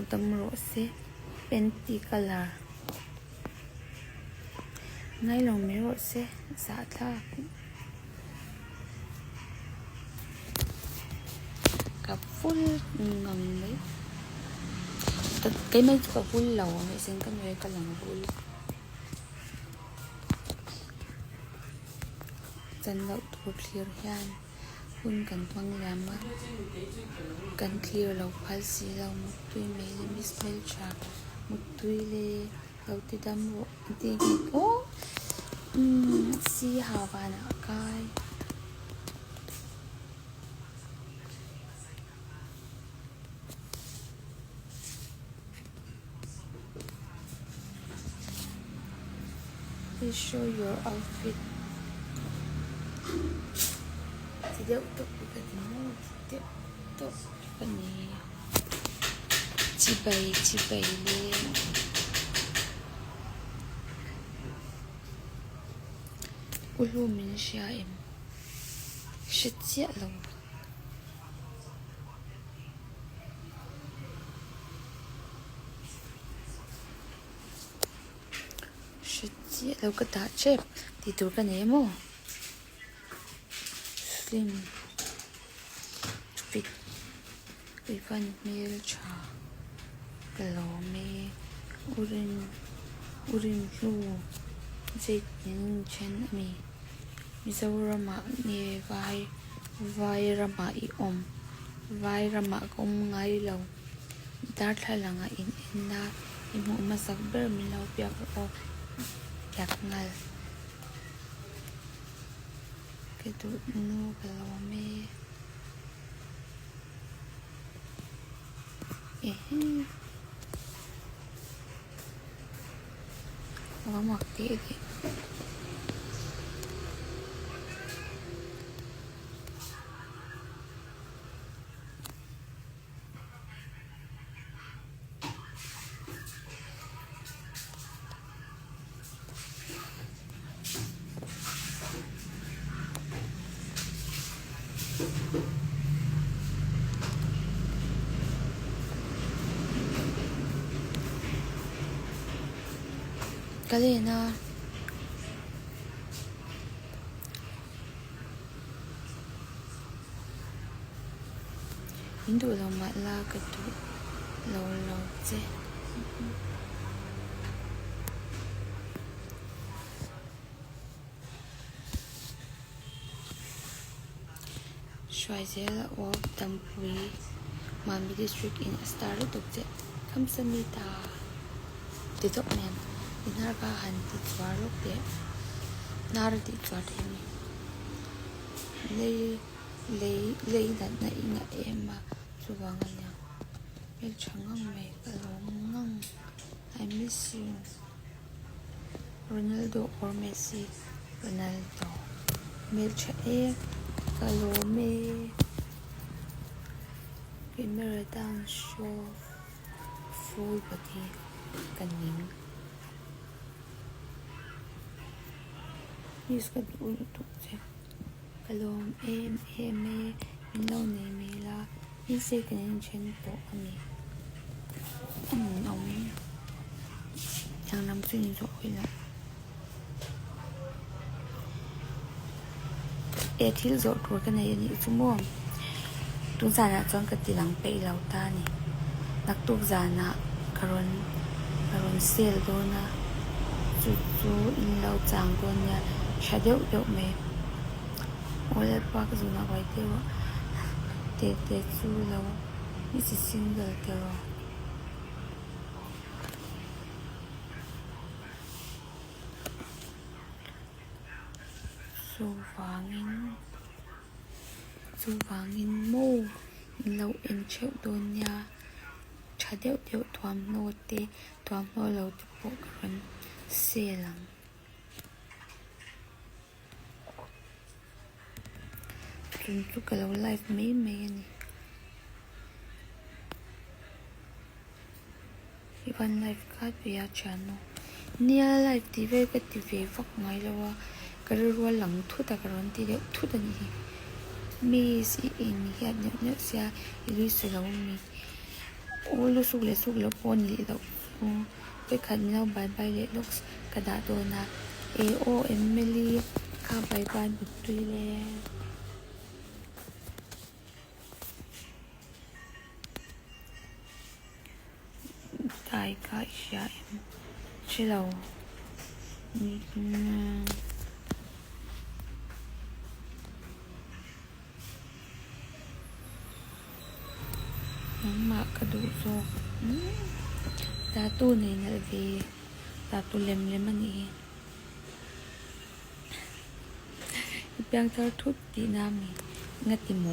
Tam ro se penti color ngay lòng mi ro se sa tha cả full ngầm đấy cái mấy cái full lầu này xem cái người cái lòng full chân lậu thuộc clear yan hun cần quăng làm á cần clear lầu phá xí lầu một tuy mấy le miss mail cha một tuy le lầu ti đâm ro ti ô si hào và nạ cái please show your outfit tidak untuk bertemu tidak untuk ini cibai le ulu min syaim shitsia lo shitsia lo ka ta chep ti tur ka ne mo slim fit ivan mil cha kalo me urin lu zait nin chen mi Mizorama ni vai rama I om vai rama kom ngai lo dar thalanga in na imu masak ber mi lo piak o yak ngal ke tu nu kalo me mak ti Kalina Hindu lo mat la ka tu lo che Shwai je la o tampui Manbi district in Star tuk che kam samita ti tok nem inar ka han ti twaro pe nar ti twate mi le dat na inga ema chuwanga nya mel changang me kalong I miss you Ronaldo or Messi Ronaldo mel cha e kalome camera down show full body kaning is ka du lutuk che kalom em min lo ne me la in se kanin chen po ami ông yang nam suy nghĩ rồi là e thil zo tur ka nei ani chumom tu zana chon ka tilang pe lau ta ni nak tu zana karon sel do na chu in lau chang do nya shadeu yo me ole pa ka zuna bai te chu lau ni si single te ro Su vangin mo lâu in chịu đồn nha cha đeo thoam nô lâu tiếp bộ gần xe lắm chúng chú cả lâu live mấy này Ivan live card via channel nia live TV cái TV vóc ngay lâu cái rùa lằng thu ta cái rốn tí đeo thu ta nhỉ mi si in mi hiện nhớ xa ilu selo mi โอ้ลูกสุกเลยสุกแล้วปนลีแล้วโอ้ไปขัดมีเราใบเลยลูกกระดาษโดนนะโอเอ็มเมลี่ข้าใบบ้านบุตรีแล้วตายก็อีกอย่างใช่เราน้องหมากกระดูกโซกตาตู้ในนาเวตาตู้เล็มมันนี่เปียงเธอทุบตีน้ำนี่งัดติโม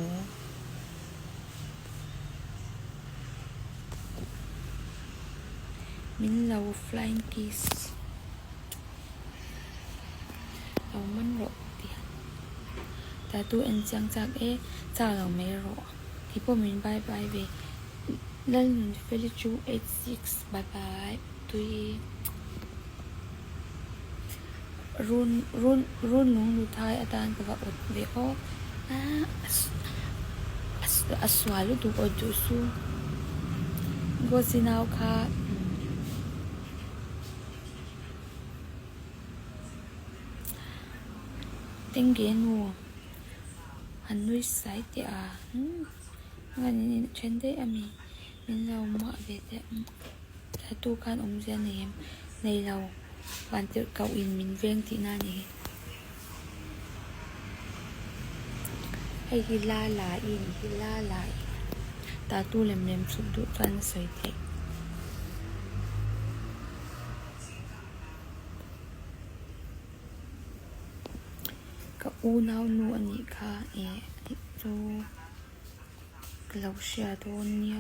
มินเรา flying kiss เรามันรอเตียนแต่ตัวเอ็นจังจากเจ้าเราไม่รอที่พวกมินบายเวนั่นเฟลิจู86บายตุยรุ่นลุงดูท้ายอาจารย์ก็ว่าอดเวอสวาลุดูอดจูซูก็สินาวค่ะเต็งเกนูหันนุยสายเตียงั้นนี่ฉันได้มีมินเรามาเวทแต่ตู้การอมเจเนมในเราวันเจอเกาอินมินเวงที่นั่นนี่ให้ฮิลาลาอินตาตู้เล็มสุดดุฟันใส่เด็กก็อูนาวนูอันนี้ค่ะโจกลาวเชียโดนเนีย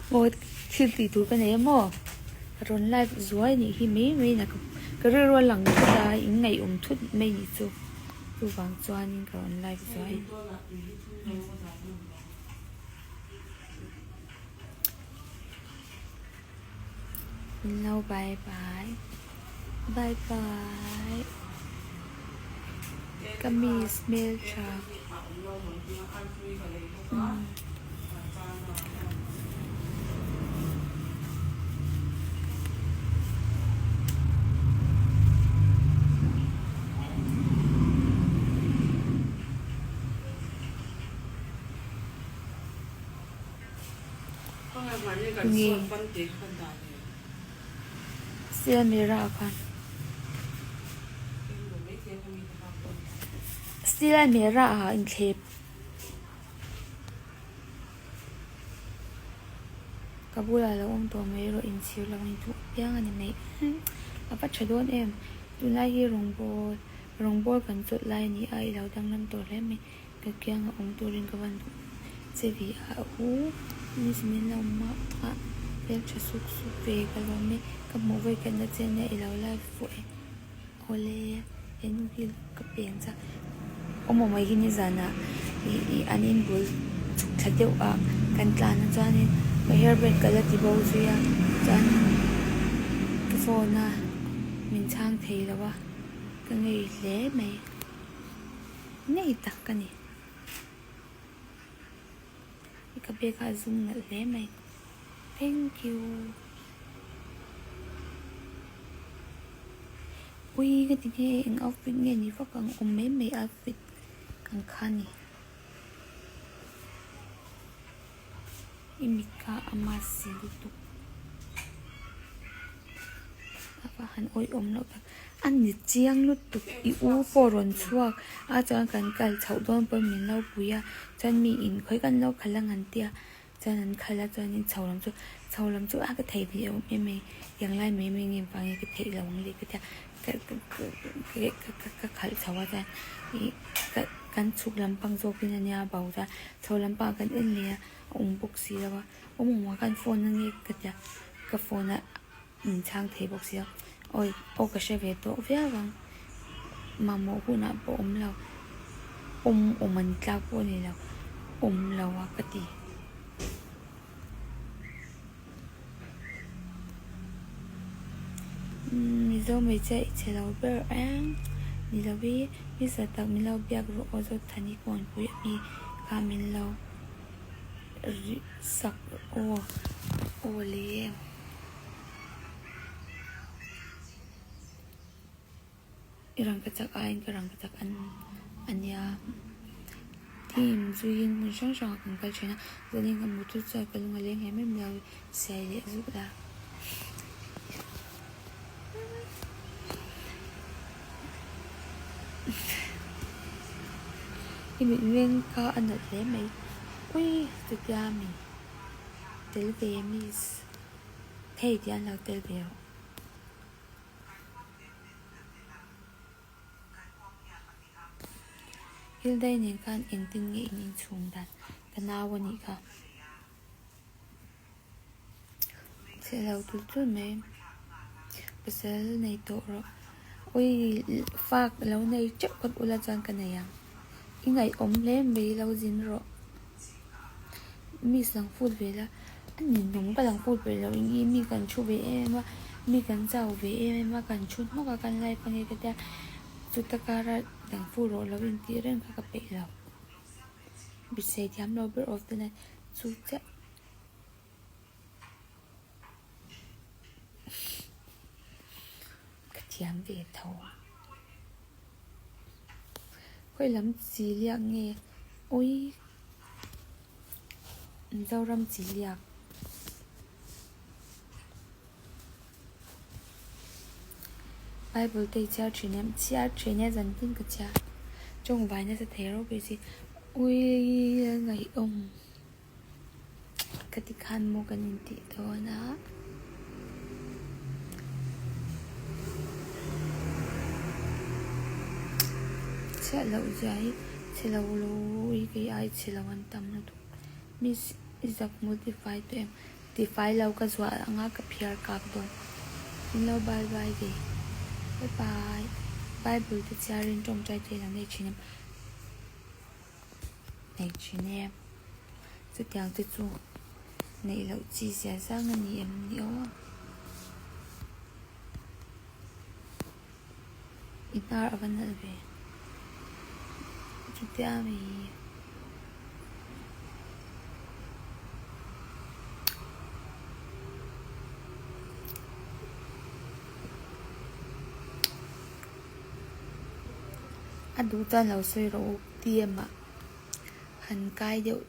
โอ้ชื่อตีตัวกันเนี่ยมั้งรอนไลฟ์สวยนี่ที่ไม่นะก็เรื่องหลังได้ยังไงทุดไม่นี่ตัวบางจวนนี่ก็รอนไลฟ์สวยเราบายก็มีสเมลชานี่เสียเมราคันเสียเมราอินเคปกับบุหรี่แล้วตัวไม่รู้อินซิลเราอินทุกอย่างอันนี้อาปัจจุบันดูไล่ที่โรงบอลกันจุดไล่นี้เราดังนั้นตัวเล่มมีก็เกี่ยงตัวเรียนกับวันเซบีนี่สิเรามาเรียกจะสุกเวกันเราไม่กับโมเวกันนะเจนเนี่ยเราไล่ฝอยโอเล่นุกิลกับเปลี่ยนจากโมไม่กินนี่จานะอันนี้บุลชัดเดียวกันกลางนะจานี่ไม่เฮอร์เบรกกันแล้วที่บอกสุยาจานก็โฟนนะมินช่างเทแล้ววะก็ไงเละไหมนี่ตักกันนี่กับเบคาซุ่มนั่นเละไหม thank you อุ้ยก็ทีนี้เองเอาฟิตเงี้ยนี่ฟักกังไม่เอาฟิตกังคันนี่อิมิกาอามาสิลุตุกอาหันโอยแล้วอันนี้เจียงลุตุกฟอรอนชัวอาจารย์กันกัลเฉาโดนเปิดมินเล่าปุยจันมีอินค่อยกันเล่าขลังอันเตียจันนั้นขลังจันนี่เฉาลำจุก็เทเดียวไม่อย่างไรไม่เงียบฟังก็เทเราวังเลยก็จะก็ขัดเฉาว่าจันกันชุกลำปังโซกินันยาเบาจ้ะเฉาลำปังกันเอ็นเลียบุกสีแล้วว่ามึงว่ากันโฟนนั่นนี่ก็จะก็โฟนช่างเทบุกสีโอ้ก็ใช้เวทเวียวังมาโมกุนะปเรามันกล้าปนนี่แล้ว lâu à cái gì mi zo mấy chạy chạy lâu bơ ăn mi lâu bi mi sợ tao mi lâu biếc rồi ở zo thani con bụi mi cả mi lâu sắc ô lê irang kacak ain karang kacak anya team zuin mun sang sang kan kal chena zanin kan mutu cha kalunga leng hem lao sai le zu da mình lên có anh ở thế mấy ui thực ra mình tới về mình thấy thì anh là tới về hiện đây nên kan in tin nghĩ in chung đặt cái nào vậy cả sẽ lâu tụt tụt mấy bây giờ này tổ rồi ui phạt lâu này chắc còn ula chan cái này à in ngày ốm lên mấy lâu dính rồi mi sang phút về là anh nhìn đúng cái lang phút về là in mi cần chu về em mà mi cần giàu về em mà cần chút mà cần lại bằng cái kia chút ta cara đang phút rồi là bên kia đang các bể lâu bị say thiam lâu bữa of the night chút chắc cái thiam về thầu khơi lắm gì liạc nghe ôi rau răm chỉ liạc Bible tây cha chuyện em dần tin cái cha trong vài nó sẽ thấy rồi cái gì ui ngày ông cái tí khăn mua cái nhìn tí thôi đó sẽ lâu giấy sẽ lâu lối cái ai sẽ lâu quan tâm nó thôi miss is a modify to em defy lâu cái dọa ngã cái PR card đó lâu bye bye đi bye bye Bible thì cha lên trong trái thì là này chị em sự tiếng tự chủ này lâu chỉ sẽ sang anh em nhiều ít nào ở bên này về chúng ta mình đủ tan lâu xoay rồi tiêm mà hành cai điệu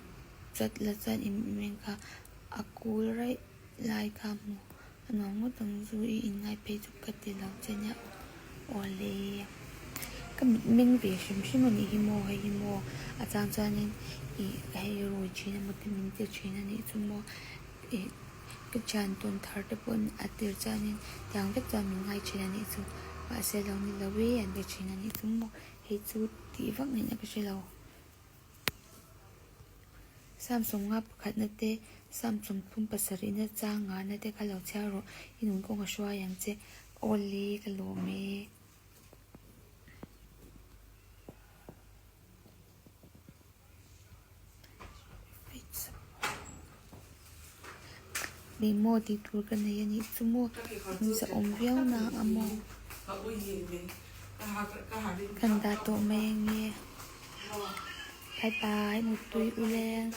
rất là chân mình cả aku right lại kamu nó một tầng duy in ngay bây chụp cái tiền lâu chân nhá ole cái mình về xem mình hi mô à trang cho nên hay rồi chỉ là một cái mình tiêu chỉ là này chúng mô cái chân tuần thở được bốn à tiêu cho nên tiếng rất cho mình ngay chỉ là này chúng và sẽ lâu như lâu với anh về chỉ là này chúng mô hay chút tí vắc này là cái gì lâu Samsung ngap khat na te Samsung thum pasari na changa na te ka lo charo inun ko nga shwa yang che oli ka lo me bi mo ti tur ka na yani chumo za om viau na amo kan da to me nge bye bye một túi ulen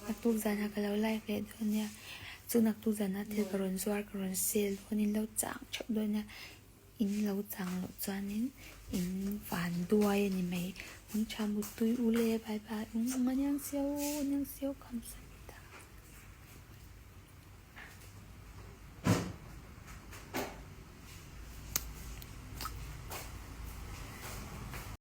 nak tu zana kalau live về đó nha chứ nak tu zana thì karon zuar karon sale honin lâu chang chop đó nha in lâu chang lo chanin in van duai ni mai mong cha một túi ule bye bye mong anyang siêu cảm